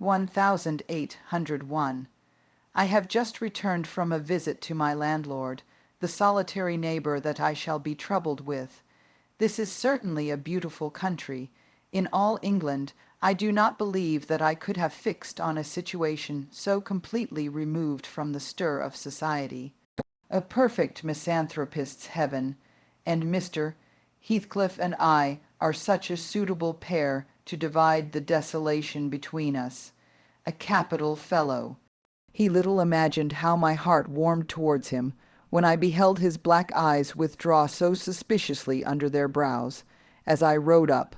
1801. I have just returned from a visit to my landlord, the solitary neighbor that I shall be troubled with. This is certainly a beautiful country. In all England, I do not believe that I could have fixed on a situation so completely removed from the stir of society. A perfect misanthropist's heaven, and Mr. Heathcliff and I are such a suitable pair to divide the desolation between us. A capital fellow. He little imagined how my heart warmed towards him when I beheld his black eyes withdraw so suspiciously under their brows, as I rode up,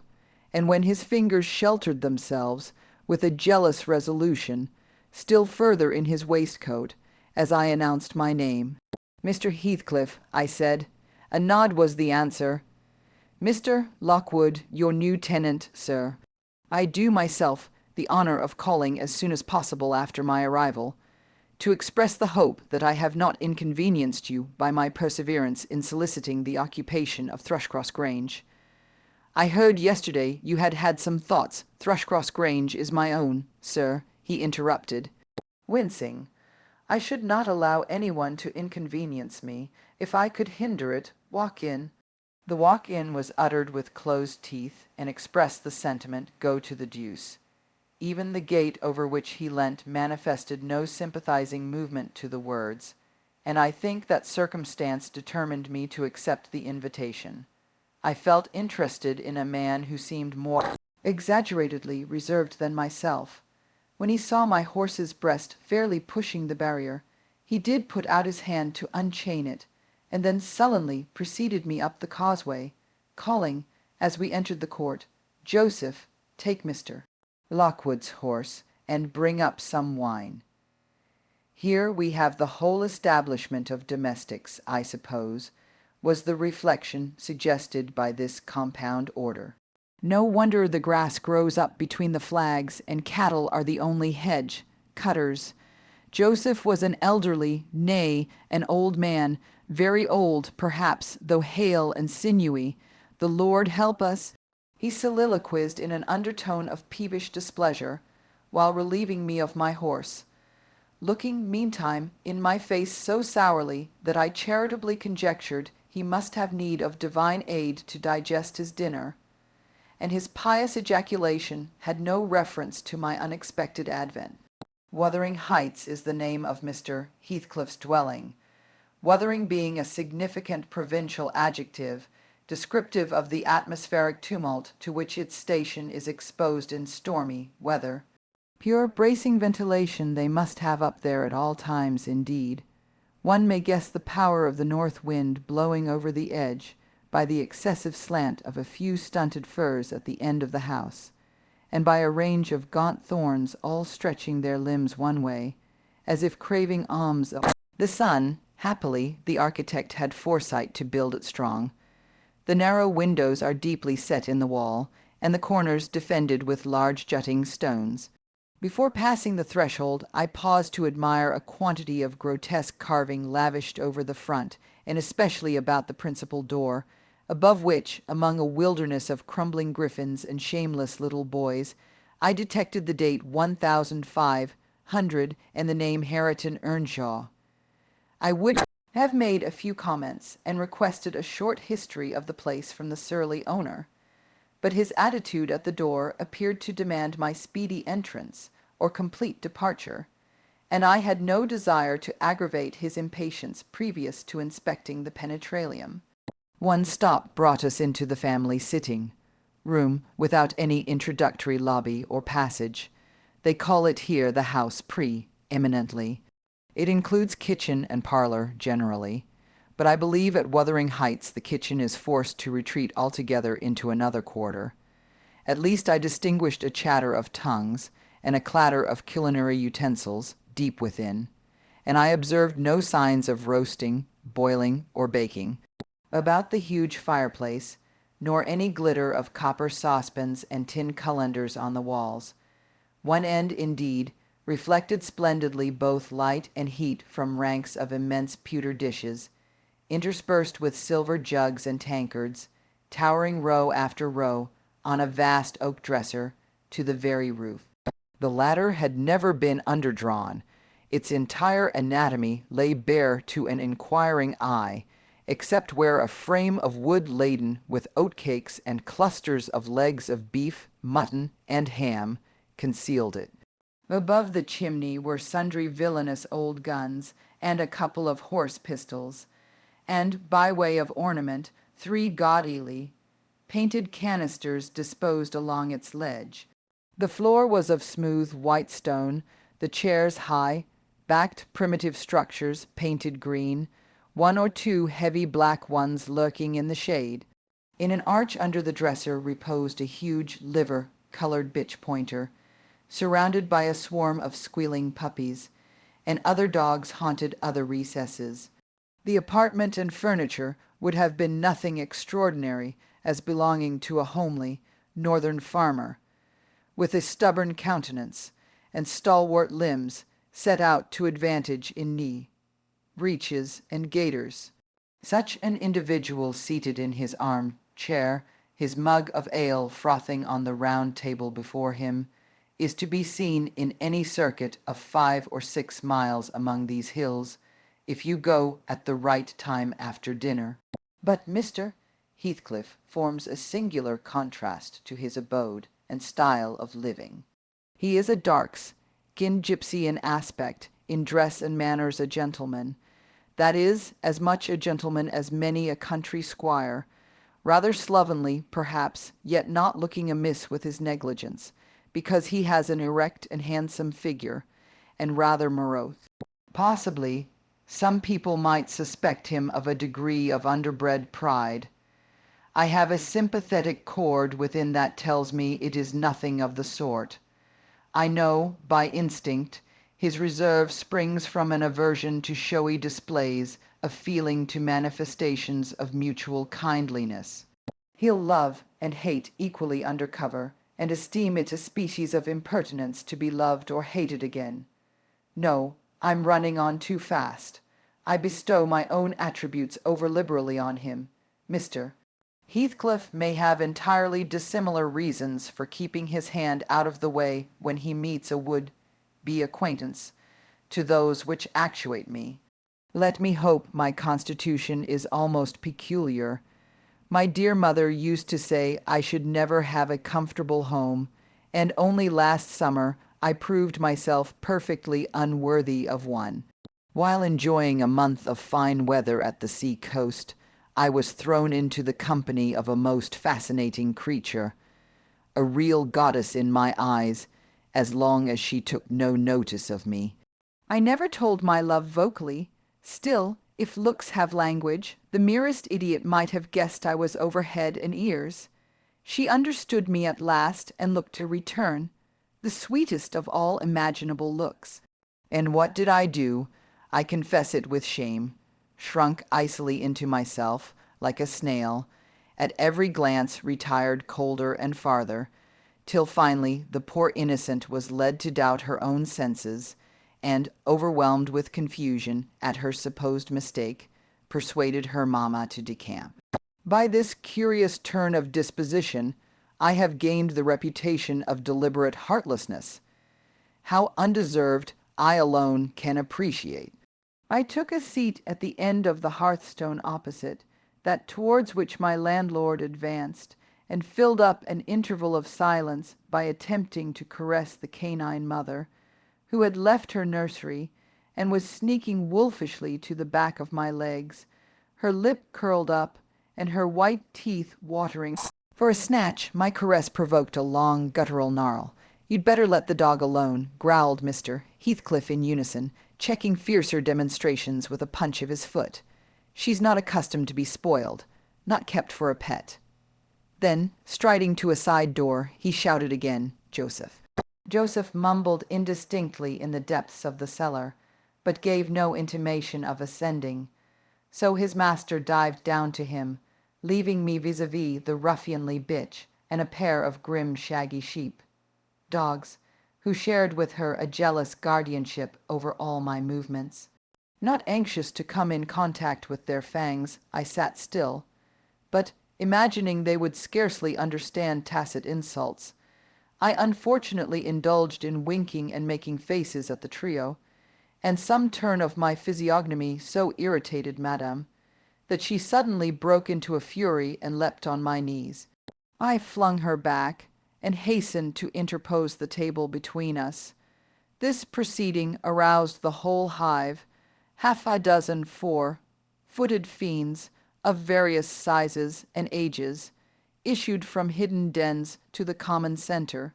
and when his fingers sheltered themselves, with a jealous resolution, still further in his waistcoat, as I announced my name. "Mr. Heathcliff," I said. A nod was the answer. "Mr. Lockwood, your new tenant, sir. I do myself the honor of calling as soon as possible after my arrival, to express the hope that I have not inconvenienced you by my perseverance in soliciting the occupation of Thrushcross Grange. I heard yesterday you had had some thoughts. Thrushcross Grange is my own, sir," he interrupted, wincing. "I should not allow anyone to inconvenience me. If I could hinder it, walk in." The walk in was uttered with closed teeth, and expressed the sentiment, "Go to the deuce." Even the gate over which he leant manifested no sympathizing movement to the words, and I think that circumstance determined me to accept the invitation. I felt interested in a man who seemed more exaggeratedly reserved than myself. When he saw my horse's breast fairly pushing the barrier, he did put out his hand to unchain it, and then sullenly preceded me up the causeway, calling, as we entered the court, "Joseph, take Mr. Lockwood's horse, and bring up some wine." Here we have the whole establishment of domestics, I suppose, was the reflection suggested by this compound order. No wonder the grass grows up between the flags, and cattle are the only hedge, cutters. Joseph was an elderly, nay, an old man, very old, perhaps, though hale and sinewy. "The Lord help us," he soliloquized in an undertone of peevish displeasure, while relieving me of my horse, looking meantime in my face so sourly that I charitably conjectured he must have need of divine aid to digest his dinner, and his pious ejaculation had no reference to my unexpected advent. Wuthering Heights is the name of Mr. Heathcliff's dwelling, Wuthering being a significant provincial adjective, descriptive of the atmospheric tumult to which its station is exposed in stormy weather. Pure bracing ventilation they must have up there at all times, indeed. One may guess the power of the north wind blowing over the edge by the excessive slant of a few stunted firs at the end of the house, and by a range of gaunt thorns all stretching their limbs one way, as if craving alms. The sun, happily, the architect had foresight to build it strong. The narrow windows are deeply set in the wall, and the corners defended with large jutting stones. Before passing the threshold, I paused to admire a quantity of grotesque carving lavished over the front, and especially about the principal door, above which, among a wilderness of crumbling griffins and shameless little boys, I detected the date 1500 and the name Hareton Earnshaw. I would have made a few comments, and requested a short history of the place from the surly owner, but his attitude at the door appeared to demand my speedy entrance, or complete departure, and I had no desire to aggravate his impatience previous to inspecting the penetralium. One stop brought us into the family sitting room, without any introductory lobby or passage. They call it here the house pre-eminently. It includes kitchen and parlor generally, but I believe at Wuthering Heights the kitchen is forced to retreat altogether into another quarter. At least I distinguished a chatter of tongues and a clatter of culinary utensils deep within, and I observed no signs of roasting, boiling, or baking about the huge fireplace, nor any glitter of copper saucepans and tin cullenders on the walls. One end, indeed, reflected splendidly both light and heat from ranks of immense pewter dishes, interspersed with silver jugs and tankards, towering row after row, on a vast oak dresser, to the very roof. The latter had never been underdrawn. Its entire anatomy lay bare to an inquiring eye, except where a frame of wood laden with oatcakes and clusters of legs of beef, mutton, and ham concealed it. Above the chimney were sundry villainous old guns and a couple of horse pistols, and, by way of ornament, 3 gaudily painted canisters disposed along its ledge. The floor was of smooth white stone, the chairs high, backed primitive structures painted green, 1 or 2 heavy black ones lurking in the shade. In an arch under the dresser reposed a huge liver-colored bitch pointer, surrounded by a swarm of squealing puppies, and other dogs haunted other recesses. The apartment and furniture would have been nothing extraordinary as belonging to a homely northern farmer, with a stubborn countenance and stalwart limbs set out to advantage in knee, breeches, and gaiters. Such an individual seated in his arm-chair, his mug of ale frothing on the round table before him, is to be seen in any circuit of 5 or 6 miles among these hills, if you go at the right time after dinner. But Mr. Heathcliff forms a singular contrast to his abode and style of living. He is a dark-skinned gypsy in aspect, in dress and manners a gentleman, that is, as much a gentleman as many a country squire, rather slovenly, perhaps, yet not looking amiss with his negligence, because he has an erect and handsome figure, and rather morose. Possibly, some people might suspect him of a degree of underbred pride. I have a sympathetic chord within that tells me it is nothing of the sort. I know, by instinct, his reserve springs from an aversion to showy displays of feeling to manifestations of mutual kindliness. He'll love and hate equally under cover, and esteem it a species of impertinence to be loved or hated again. No, I'm running on too fast. I bestow my own attributes over-liberally on him. Mr. Heathcliff may have entirely dissimilar reasons for keeping his hand out of the way when he meets a would-be acquaintance to those which actuate me. Let me hope my constitution is almost peculiar. My dear mother used to say I should never have a comfortable home, and only last summer I proved myself perfectly unworthy of one. While enjoying a month of fine weather at the sea-coast, I was thrown into the company of a most fascinating creature, a real goddess in my eyes, as long as she took no notice of me. I never told my love vocally. Still, if looks have language, the merest idiot might have guessed I was over head and ears. She understood me at last and looked to return, the sweetest of all imaginable looks. And what did I do? I confess it with shame. Shrunk icily into myself, like a snail, at every glance retired colder and farther, till finally the poor innocent was led to doubt her own senses, and, overwhelmed with confusion at her supposed mistake, persuaded her mamma to decamp. By this curious turn of disposition, I have gained the reputation of deliberate heartlessness. How undeserved, I alone can appreciate. I took a seat at the end of the hearthstone opposite, that towards which my landlord advanced, and filled up an interval of silence by attempting to caress the canine mother, who had left her nursery and was sneaking wolfishly to the back of my legs, her lip curled up and her white teeth watering. For a snatch, my caress provoked a long guttural gnarl. "You'd better let the dog alone," growled Mr. Heathcliff in unison, checking fiercer demonstrations with a punch of his foot. "She's not accustomed to be spoiled, not kept for a pet." Then, striding to a side door, he shouted again, "Joseph." Joseph mumbled indistinctly in the depths of the cellar, but gave no intimation of ascending. So his master dived down to him, leaving me vis-a-vis the ruffianly bitch and a pair of grim shaggy sheep, dogs, who shared with her a jealous guardianship over all my movements. Not anxious to come in contact with their fangs, I sat still, but, imagining they would scarcely understand tacit insults, I unfortunately indulged in winking and making faces at the trio, and some turn of my physiognomy so irritated Madame that she suddenly broke into a fury and leapt on my knees. I flung her back and hastened to interpose the table between us. This proceeding aroused the whole hive. Half a dozen four-footed fiends of various sizes and ages issued from hidden dens to the common center.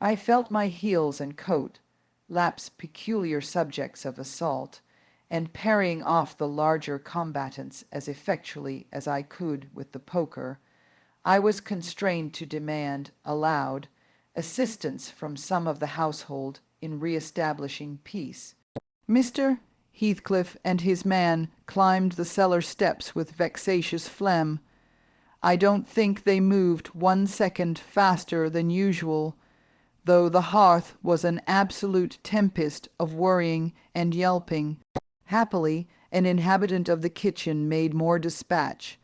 I felt my heels and coat lapse peculiar subjects of assault, and parrying off the larger combatants as effectually as I could with the poker, I was constrained to demand, aloud, assistance from some of the household in re-establishing peace. Mr. Heathcliff and his man climbed the cellar steps with vexatious phlegm. I don't think they moved 1 second faster than usual, though the hearth was an absolute tempest of worrying and yelping. Happily, an inhabitant of the kitchen made more dispatch.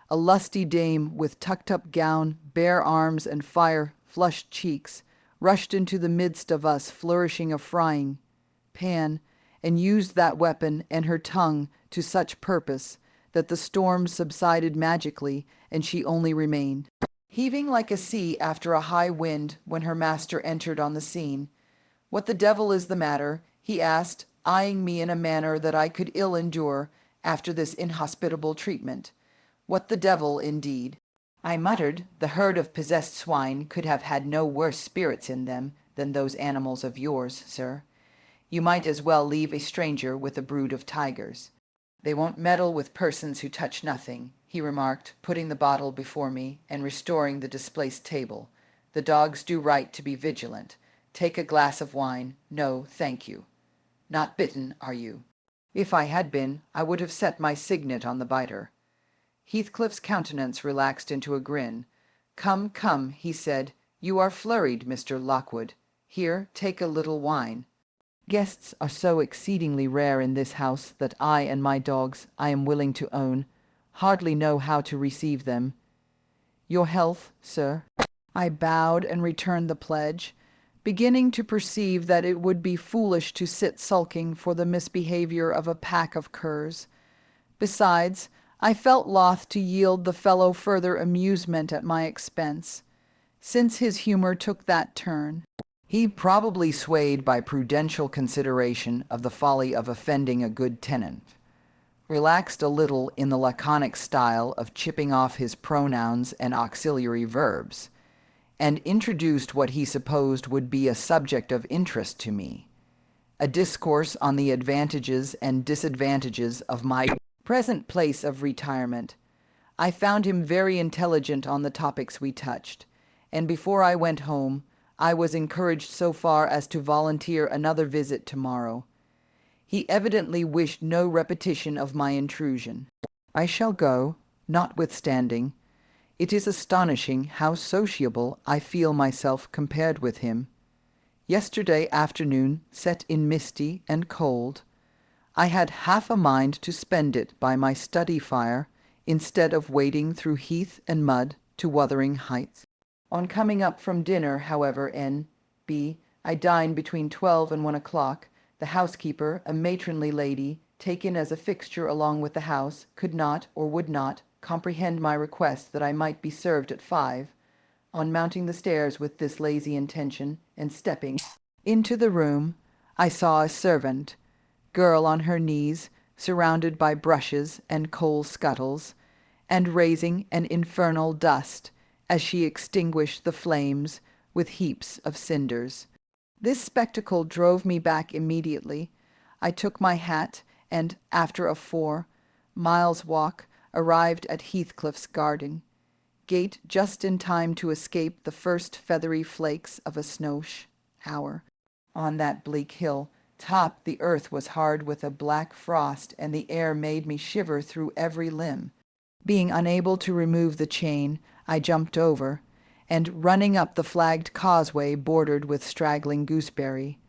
A lusty dame with tucked-up gown, bare arms, and fire-flushed cheeks rushed into the midst of us flourishing a frying pan, and used that weapon and her tongue to such purpose that the storm subsided magically, and she only remained heaving like a sea after a high wind when her master entered on the scene. "What the devil is the matter?" he asked, eyeing me in a manner that I could ill endure after this inhospitable treatment. What the devil, indeed? I muttered, the herd of possessed swine could have had no worse spirits in them than those animals of yours, sir. You might as well leave a stranger with a brood of tigers. "They won't meddle with persons who touch nothing," he remarked, putting the bottle before me and restoring the displaced table. "The dogs do right to be vigilant. Take a glass of wine. No, thank you. Not bitten, are you?" If I had been, I would have set my signet on the biter. Heathcliff's countenance relaxed into a grin. "Come, come," he said, "you are flurried, Mr. Lockwood. Here, take a little wine. Guests are so exceedingly rare in this house that I and my dogs, I am willing to own, hardly know how to receive them. Your health, sir." I bowed and returned the pledge, beginning to perceive that it would be foolish to sit sulking for the misbehavior of a pack of curs. Besides, I felt loth to yield the fellow further amusement at my expense, since his humor took that turn. He, probably swayed by prudential consideration of the folly of offending a good tenant, relaxed a little in the laconic style of chipping off his pronouns and auxiliary verbs, and introduced what he supposed would be a subject of interest to me, a discourse on the advantages and disadvantages of my present place of retirement. I found him very intelligent on the topics we touched, and before I went home, I was encouraged so far as to volunteer another visit tomorrow. He evidently wished no repetition of my intrusion. I shall go, notwithstanding. It is astonishing how sociable I feel myself compared with him. Yesterday afternoon set in misty and cold. I had half a mind to spend it by my study fire instead of wading through heath and mud to Wuthering Heights. On coming up from dinner, however, N.B., I dined between 12 and 1 o'clock. The housekeeper, a matronly lady, taken as a fixture along with the house, could not, or would not, comprehend my request that I might be served at 5. On mounting the stairs with this lazy intention, and stepping into the room, I saw a servant, girl on her knees, surrounded by brushes and coal scuttles, and raising an infernal dust as she extinguished the flames with heaps of cinders. This spectacle drove me back immediately. I took my hat, and, after a 4 miles walk, arrived at Heathcliff's garden gate just in time to escape the first feathery flakes of a snow-shower. On that bleak hill top the earth was hard with a black frost, and the air made me shiver through every limb. Being unable to remove the chain, I jumped over, and running up the flagged causeway bordered with straggling gooseberry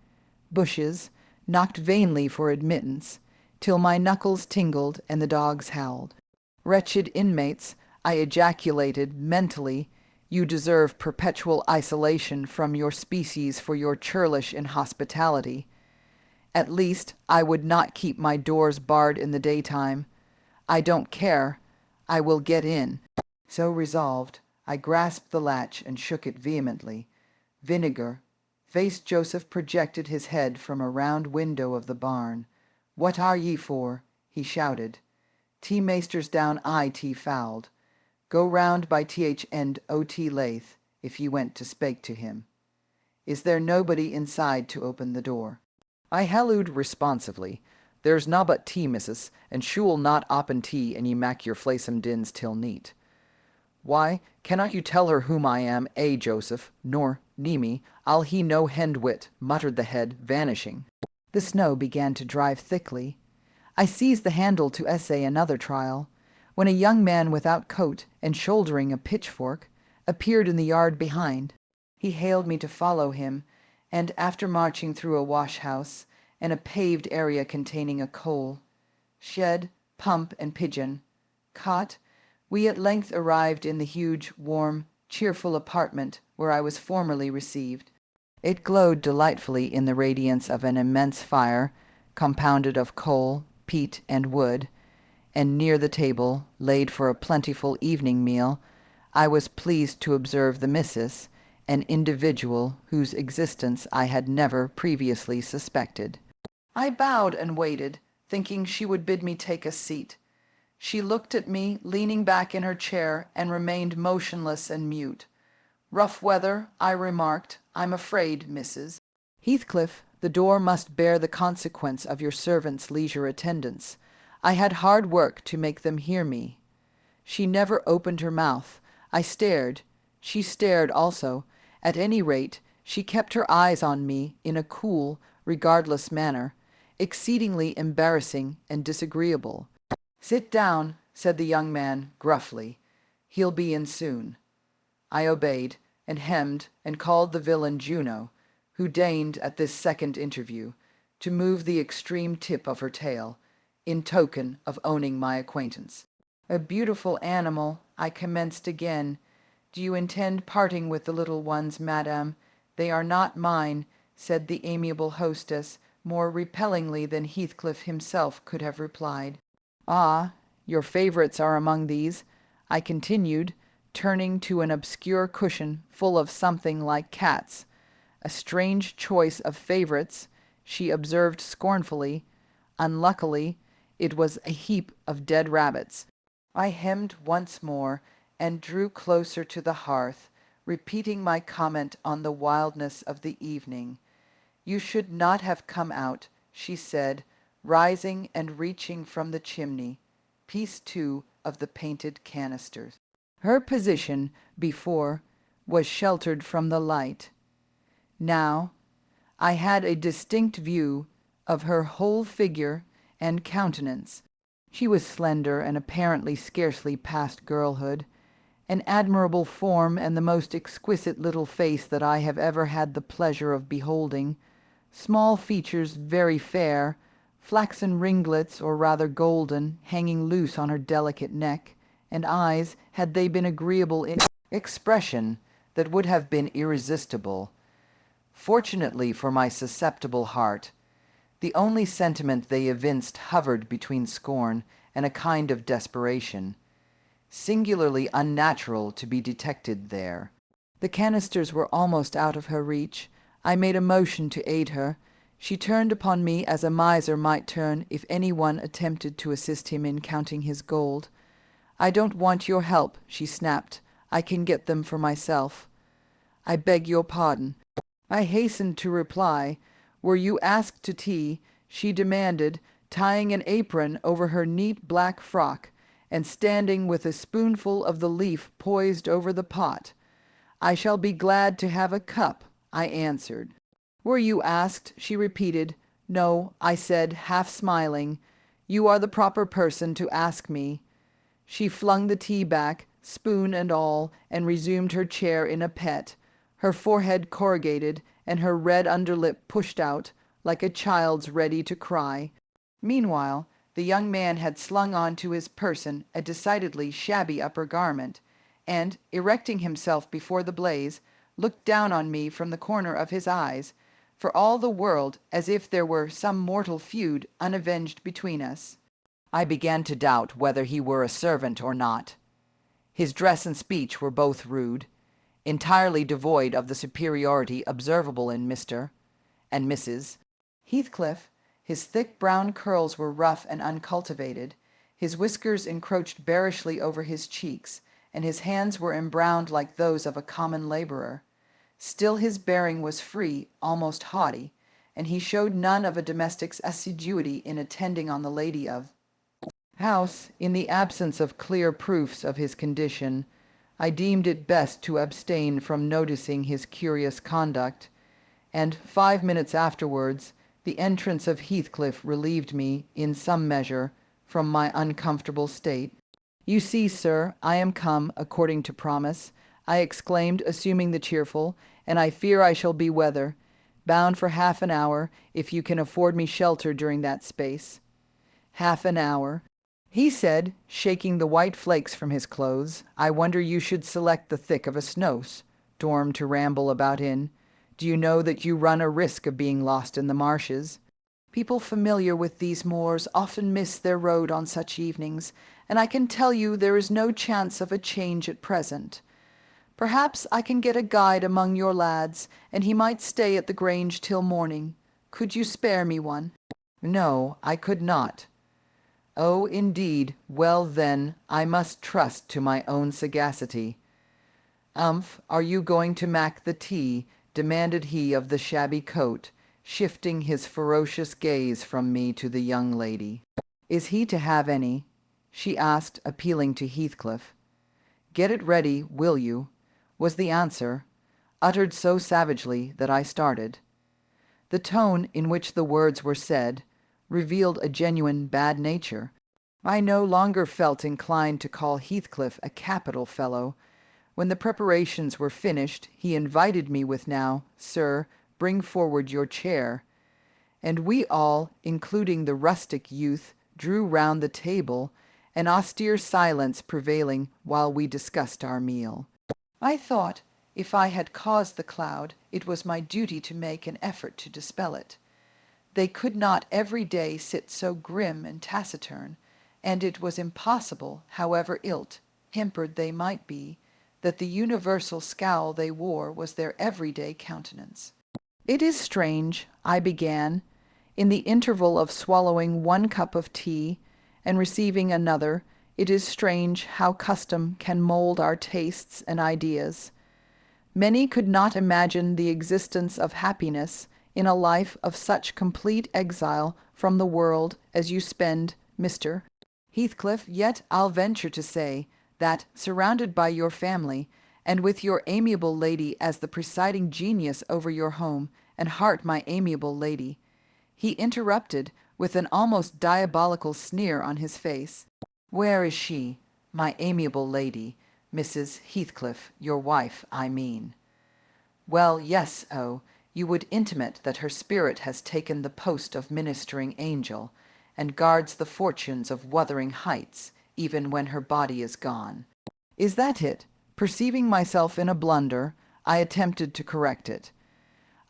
bushes, knocked vainly for admittance, till my knuckles tingled and the dogs howled. "Wretched inmates," I ejaculated mentally, You deserve perpetual isolation from your species for your churlish inhospitality. At least I would not keep my doors barred in the daytime. I don't care. I will get in." So resolved, I grasped the latch and shook it vehemently. Vinegar faced Joseph projected his head from a round window of the barn. "What are ye for?" he shouted. "T. Maesters down I. T. fouled. Go round by Th. and O.T. Lath, if ye went to spake to him. Is there nobody inside to open the door?" I hallooed responsively. "There's nobbut tea, missus, and shew'll not oppen tea, and ye mak your flaysome dins till neat." "Why, cannot you tell her whom I am, Joseph, nor, me, I'll he no hend wit," muttered the head, vanishing. The snow began to drive thickly. I seized the handle to essay another trial, when a young man without coat and shouldering a pitchfork appeared in the yard behind. He hailed me to follow him, and after marching through a wash-house and a paved area containing a coal, shed, pump, and pigeon cot, we at length arrived in the huge, warm, cheerful apartment where I was formerly received. It glowed delightfully in the radiance of an immense fire, compounded of coal, peat, and wood, and near the table, laid for a plentiful evening meal, I was pleased to observe the missus, an individual whose existence I had never previously suspected. I bowed and waited, thinking she would bid me take a seat. She looked at me, leaning back in her chair, and remained motionless and mute. "Rough weather," I remarked. "I'm afraid, missus." "Heathcliff, the door must bear the consequence of your servant's leisure attendance. I had hard work to make them hear me." She never opened her mouth. I stared. She stared also. At any rate, she kept her eyes on me in a cool, regardless manner, exceedingly embarrassing and disagreeable. "Sit down," said the young man gruffly. "He'll be in soon." I obeyed, and hemmed and called the villain Juno, who deigned at this second interview to move the extreme tip of her tail, in token of owning my acquaintance. "A beautiful animal," I commenced again. "Do you intend parting with the little ones, madame?" "They are not mine," said the amiable hostess, more repellingly than Heathcliff himself could have replied. "Ah, your favourites are among these," I continued, turning to an obscure cushion full of something like cats. "A strange choice of favourites," she observed scornfully. "Unluckily, it was a heap of dead rabbits." I hemmed once more and drew closer to the hearth, repeating my comment on the wildness of the evening. "You should not have come out," she said, rising and reaching from the chimney. Piece 2 of the painted canisters. Her position, before, was sheltered from the light. Now, I had a distinct view of her whole figure and countenance. She was slender and apparently scarcely past girlhood, an admirable form and the most exquisite little face that I have ever had the pleasure of beholding, small features very fair, flaxen ringlets, or rather golden, hanging loose on her delicate neck, and eyes, had they been agreeable in expression, that would have been irresistible. Fortunately for my susceptible heart, the only sentiment they evinced hovered between scorn and a kind of desperation, singularly unnatural to be detected there. The canisters were almost out of her reach. I made a motion to aid her. She turned upon me as a miser might turn if any one attempted to assist him in counting his gold. "I don't want your help," she snapped. "I can get them for myself." "I beg your pardon." I hastened to reply. "Were you asked to tea?" she demanded, tying an apron over her neat black frock, and standing with a spoonful of the leaf poised over the pot. "I shall be glad to have a cup," I answered. "Were you asked?" she repeated. "No," I said, half smiling. "You are the proper person to ask me." She flung the tea back, spoon and all, and resumed her chair in a pet, her forehead corrugated and her red underlip pushed out, like a child's ready to cry. Meanwhile, the young man had slung on to his person a decidedly shabby upper garment, and, erecting himself before the blaze, looked down on me from the corner of his eyes, for all the world as if there were some mortal feud unavenged between us. I began to doubt whether he were a servant or not. His dress and speech were both rude, entirely devoid of the superiority observable in Mr. and Mrs. Heathcliff. His thick brown curls were rough and uncultivated, his whiskers encroached bearishly over his cheeks, and his hands were embrowned like those of a common labourer. Still his bearing was free, almost haughty, and he showed none of a domestic's assiduity in attending on the lady of house. In the absence of clear proofs of his condition, I deemed it best to abstain from noticing his curious conduct, and 5 minutes afterwards the entrance of Heathcliff relieved me, in some measure, from my uncomfortable state. "You see, sir, I am come, according to promise," I exclaimed, assuming the cheerful, "and I fear I shall be weather bound for half an hour, if you can afford me shelter during that space." "Half an hour," he said, shaking the white flakes from his clothes. "I wonder you should select the thick of a storm to ramble about in. Do you know that you run a risk of being lost in the marshes? People familiar with these moors often miss their road on such evenings, and I can tell you there is no chance of a change at present. Perhaps I can get a guide among your lads, and he might stay at the Grange till morning. Could you spare me one?" No, I could not. "Oh, indeed. Well, then, I must trust to my own sagacity." Are you going to mack the tea?" demanded he of the shabby coat, shifting his ferocious gaze from me to the young lady. "Is he to have any?" she asked, appealing to Heathcliff. "Get it ready, will you?" was the answer, uttered so savagely that I started. The tone in which the words were said revealed a genuine bad nature. I no longer felt inclined to call Heathcliff a capital fellow. When the preparations were finished, he invited me with, "Now, sir, bring forward your chair," and we all, including the rustic youth, drew round the table, an austere silence prevailing while we discussed our meal. I thought, if I had caused the cloud, it was my duty to make an effort to dispel it. They could not every day sit so grim and taciturn, and it was impossible, however ill-tempered they might be, that the universal scowl they wore was their every-day countenance. "It is strange," I began, in the interval of swallowing one cup of tea and receiving another, "it is strange how custom can mold our tastes and ideas. Many could not imagine the existence of happiness in a life of such complete exile from the world as you spend, Mr. Heathcliff, yet I'll venture to say that, surrounded by your family, and with your amiable lady as the presiding genius over your home, and heart, my amiable lady," he interrupted, with an almost diabolical sneer on his face. "Where is she, my amiable lady? Mrs. Heathcliff, your wife, I mean." "Well, yes, you would intimate that her spirit has taken the post of ministering angel, and guards the fortunes of Wuthering Heights, even when her body is gone. Is that it?" Perceiving myself in a blunder, I attempted to correct it.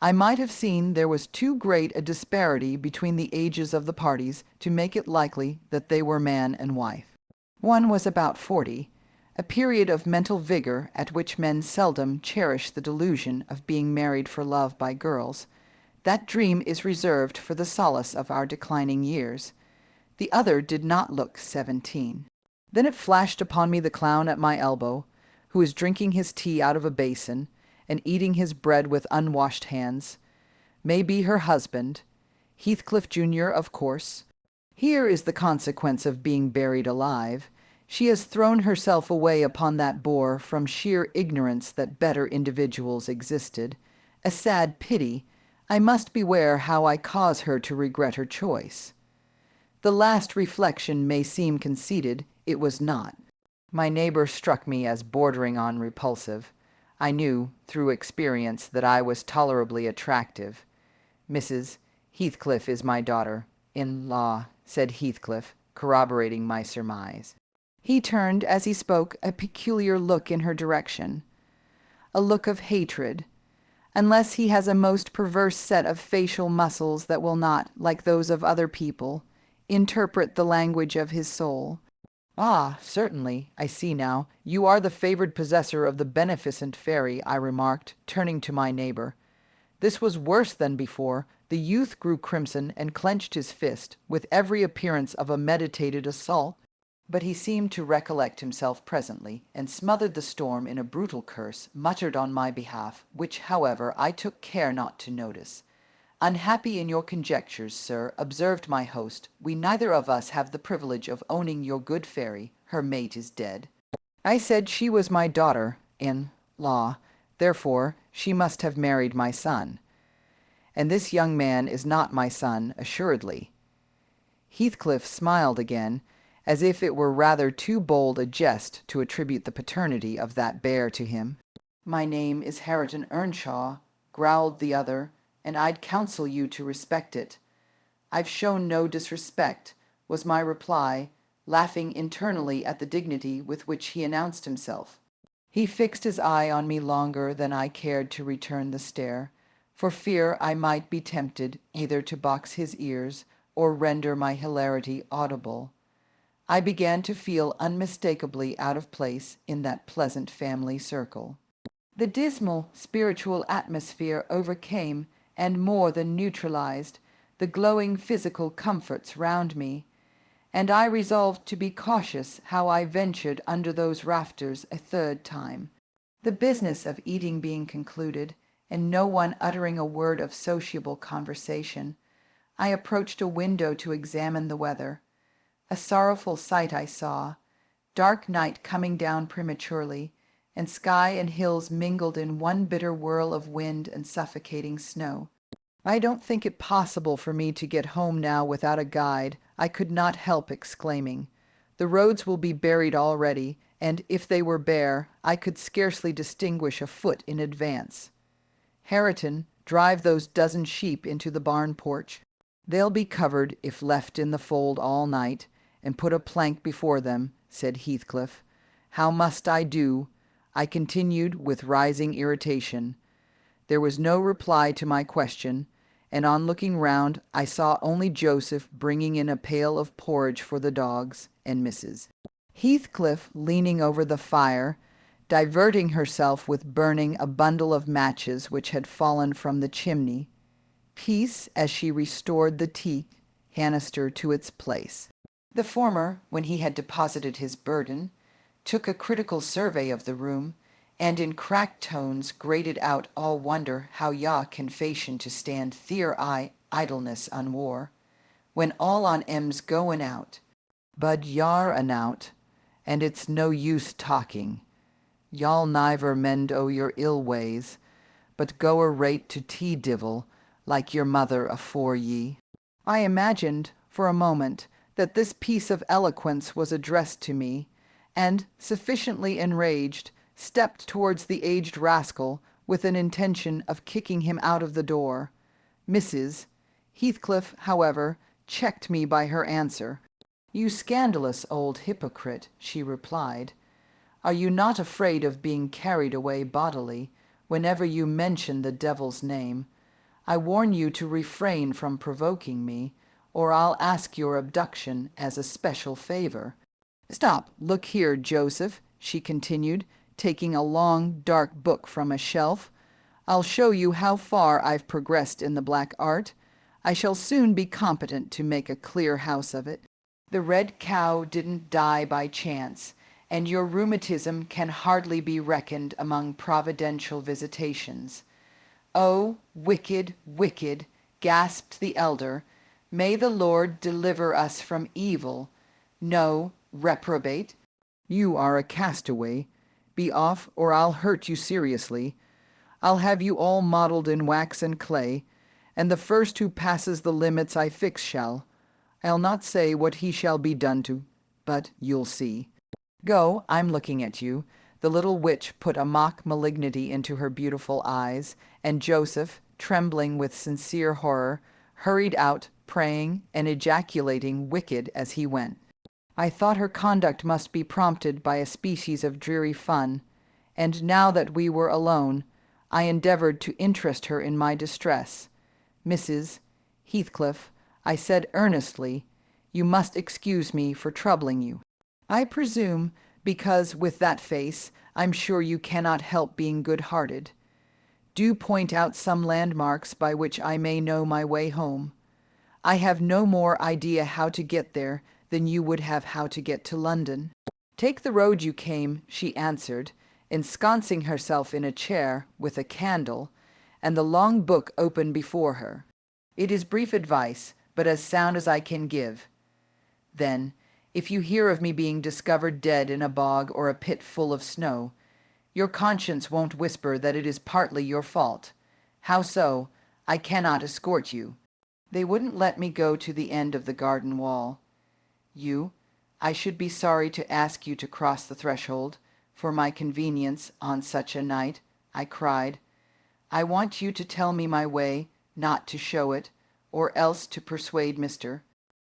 I might have seen there was too great a disparity between the ages of the parties to make it likely that they were man and wife. One was about 40, a period of mental vigor at which men seldom cherish the delusion of being married for love by girls. That dream is reserved for the solace of our declining years. The other did not look 17. Then it flashed upon me the clown at my elbow, who is drinking his tea out of a basin, and eating his bread with unwashed hands, may be her husband, Heathcliff Jr., of course. Here is the consequence of being buried alive. She has thrown herself away upon that boor from sheer ignorance that better individuals existed. A sad pity. I must beware how I cause her to regret her choice. The last reflection may seem conceited. It was not. My neighbor struck me as bordering on repulsive. I knew, through experience, that I was tolerably attractive. "Mrs. Heathcliff is my daughter-in-law," said Heathcliff, corroborating my surmise. He turned as he spoke a peculiar look in her direction, a look of hatred, unless he has a most perverse set of facial muscles that will not, like those of other people, interpret the language of his soul. "Ah, certainly, I see now. You are the favored possessor of the beneficent fairy," I remarked, turning to my neighbor. This was worse than before. The youth grew crimson and clenched his fist, with every appearance of a meditated assault. But he seemed to recollect himself presently, and smothered the storm in a brutal curse, muttered on my behalf, which, however, I took care not to notice. "Unhappy in your conjectures, sir," observed my host. "We neither of us have the privilege of owning your good fairy. Her mate is dead." I said she was my daughter-in-law, therefore she must have married my son. And this young man is not my son, assuredly. Heathcliff smiled again, as if it were rather too bold a jest to attribute the paternity of that bear to him. "My name is Hareton Earnshaw," growled the other, "and I'd counsel you to respect it." "I've shown no disrespect," was my reply, laughing internally at the dignity with which he announced himself. He fixed his eye on me longer than I cared to return the stare, for fear I might be tempted either to box his ears or render my hilarity audible. I began to feel unmistakably out of place in that pleasant family circle. The dismal spiritual atmosphere overcame and more than neutralized the glowing physical comforts round me, and I resolved to be cautious how I ventured under those rafters a third time. The business of eating being concluded, and no one uttering a word of sociable conversation, I approached a window to examine the weather. A sorrowful sight I saw, dark night coming down prematurely, and sky and hills mingled in one bitter whirl of wind and suffocating snow. "I don't think it possible for me to get home now without a guide," I could not help exclaiming. "The roads will be buried already, and if they were bare, I could scarcely distinguish a foot in advance. Hareton, drive those dozen sheep into the barn porch. They'll be covered if left in the fold all night, and put a plank before them," said Heathcliff. "How must I do?" I continued with rising irritation. There was no reply to my question, and on looking round I saw only Joseph bringing in a pail of porridge for the dogs, and Mrs. Heathcliff leaning over the fire, diverting herself with burning a bundle of matches which had fallen from the chimney piece as she restored the tea canister to its place. The former, when he had deposited his burden, took a critical survey of the room, and in cracked tones grated out all wonder how ya can fashion to stand theer idleness unwore, when all on em's goin' out. Bud yar anout, and it's no use talking. Y'all niver mend o' your ill ways, but go rate to tea-divil, like your mother afore ye." I imagined, for a moment, that this piece of eloquence was addressed to me, and, sufficiently enraged, stepped towards the aged rascal with an intention of kicking him out of the door. Mrs. Heathcliff, however, checked me by her answer. "You scandalous old hypocrite," she replied, "are you not afraid of being carried away bodily whenever you mention the devil's name? I warn you to refrain from provoking me, or I'll ask your abduction as a special favor. Stop, look here, Joseph," she continued, taking a long, dark book from a shelf. "I'll show you how far I've progressed in the black art. I shall soon be competent to make a clear house of it. The red cow didn't die by chance, and your rheumatism can hardly be reckoned among providential visitations." "Oh, wicked, wicked," gasped the elder. "May the Lord deliver us from evil. No, reprobate. You are a castaway. Be off, or I'll hurt you seriously. I'll have you all modelled in wax and clay, and the first who passes the limits I fix shall. I'll not say what he shall be done to, but you'll see. Go, I'm looking at you." The little witch put a mock malignity into her beautiful eyes, and Joseph, trembling with sincere horror, hurried out, praying and ejaculating "wicked" as he went. I thought her conduct must be prompted by a species of dreary fun, and now that we were alone, I endeavored to interest her in my distress. "Mrs. Heathcliff," I said earnestly, "you must excuse me for troubling you. I presume, because with that face, I'm sure you cannot help being good-hearted. Do point out some landmarks by which I may know my way home. I have no more idea how to get there than you would have how to get to London." "Take the road you came," she answered, ensconcing herself in a chair with a candle and the long book open before her. "It is brief advice, but as sound as I can give. Then, if you hear of me being discovered dead in a bog or a pit full of snow, your conscience won't whisper that it is partly your fault. How so? I cannot escort you. They wouldn't let me go to the end of the garden wall. I should be sorry to ask you to cross the threshold, for my convenience on such a night," I cried. "I want you to tell me my way, not to show it, or else to persuade Mr.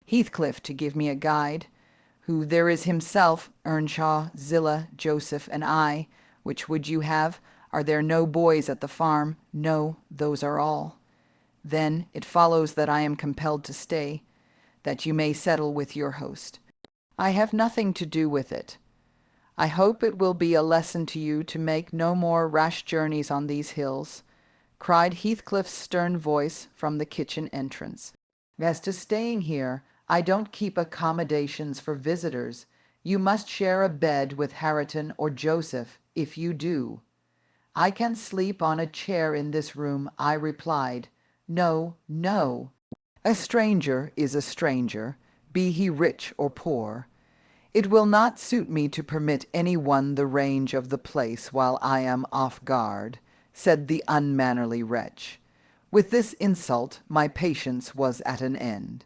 Heathcliff to give me a guide, who there is himself, Earnshaw, Zillah, Joseph, and I. Which would you have? Are there no boys at the farm? No, those are all. Then it follows that I am compelled to stay, that you may settle with your host. I have nothing to do with it. I hope it will be a lesson to you to make no more rash journeys on these hills," cried Heathcliff's stern voice from the kitchen entrance. "As to staying here, I don't keep accommodations for visitors. You must share a bed with Hareton or Joseph, if you do." "I can sleep on a chair in this room," I replied. "No, no. A stranger is a stranger, be he rich or poor. It will not suit me to permit any one the range of the place while I am off guard," said the unmannerly wretch. With this insult my patience was at an end.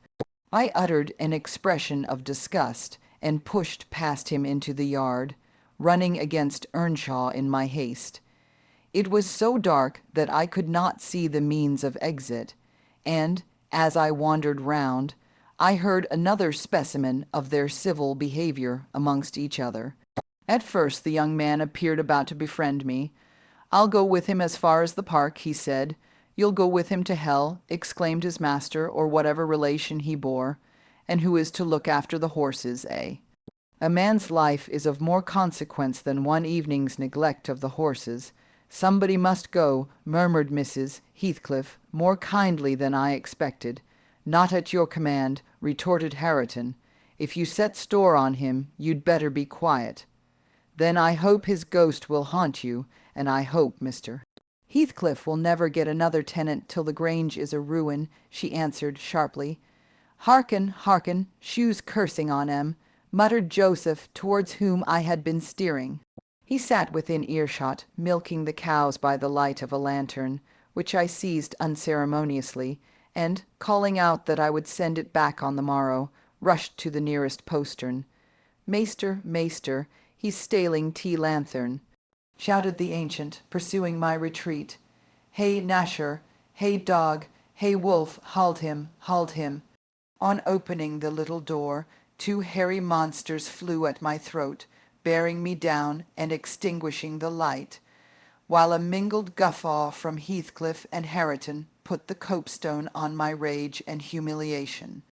I uttered an expression of disgust and pushed past him into the yard, running against Earnshaw in my haste. It was so dark that I could not see the means of exit, and, as I wandered round, I heard another specimen of their civil behavior amongst each other. At first the young man appeared about to befriend me. "I'll go with him as far as the park," he said. "You'll go with him to hell," exclaimed his master, or whatever relation he bore. "And who is to look after the horses, eh?" "A man's life is of more consequence than one evening's neglect of the horses. Somebody must go," murmured Mrs. Heathcliff, more kindly than I expected. "Not at your command," retorted Hareton. "If you set store on him, you'd better be quiet." "Then I hope his ghost will haunt you, and I hope Mr. Heathcliff will never get another tenant till the Grange is a ruin," she answered sharply. "Hearken, hearken, shoes cursing on 'em," muttered Joseph, towards whom I had been steering. He sat within earshot, milking the cows by the light of a lantern, which I seized unceremoniously, and, calling out that I would send it back on the morrow, rushed to the nearest postern. "Maester, maester, he's staling tea lanthorn," shouted the ancient, pursuing my retreat. "Hey, Nasher! Hey, dog! Hey, wolf! Halt him! Halt him!" On opening the little door, two hairy monsters flew at my throat, bearing me down and extinguishing the light, while a mingled guffaw from Heathcliff and Hareton put the copestone on my rage and humiliation.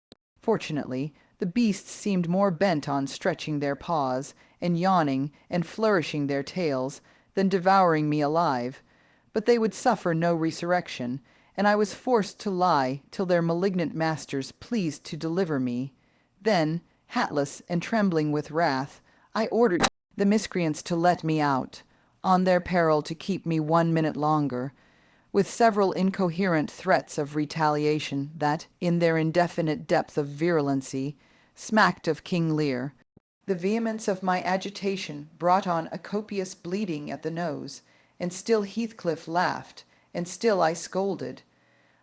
Fortunately, the beasts seemed more bent on stretching their paws, and yawning, and flourishing their tails, than devouring me alive, but they would suffer no resurrection, and I was forced to lie till their malignant masters pleased to deliver me. Then, hatless and trembling with wrath, I ordered the miscreants to let me out, on their peril to keep me 1 minute longer, with several incoherent threats of retaliation that, in their indefinite depth of virulency, smacked of King Lear. The vehemence of my agitation brought on a copious bleeding at the nose, and still Heathcliff laughed, and still I scolded.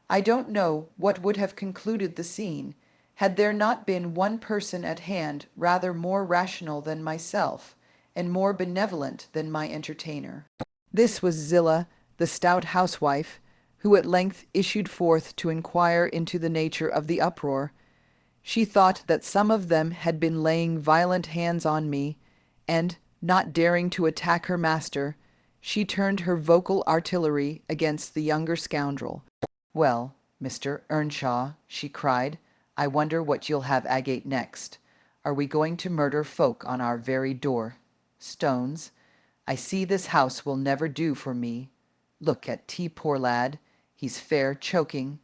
I don't know what would have concluded the scene, had there not been one person at hand rather more rational than myself, and more benevolent than my entertainer. This was Zillah, the stout housewife, who at length issued forth to inquire into the nature of the uproar. She thought that some of them had been laying violent hands on me, and, not daring to attack her master, she turned her vocal artillery against the younger scoundrel. "Well, Mr. Earnshaw," she cried, "I wonder what you'll have agate next. Are we going to murder folk on our very door? Stones, I see this house will never do for me. Look at T, poor lad, he's fair choking.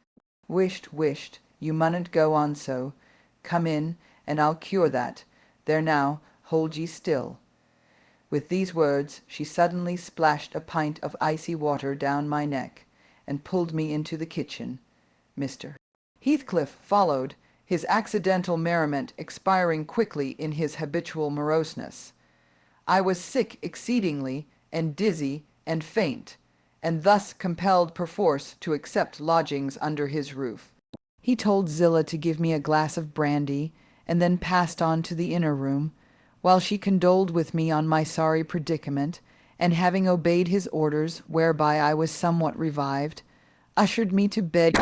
Wisht, you munn't go on so. Come in, and I'll cure that. There now, hold ye still." With these words she suddenly splashed a pint of icy water down my neck, and pulled me into the kitchen. Mr. Heathcliff followed, his accidental merriment expiring quickly in his habitual moroseness. I was sick exceedingly, and dizzy, and faint, and thus compelled perforce to accept lodgings under his roof. He told Zillah to give me a glass of brandy, and then passed on to the inner room, while she condoled with me on my sorry predicament, and having obeyed his orders, whereby I was somewhat revived, ushered me to bed.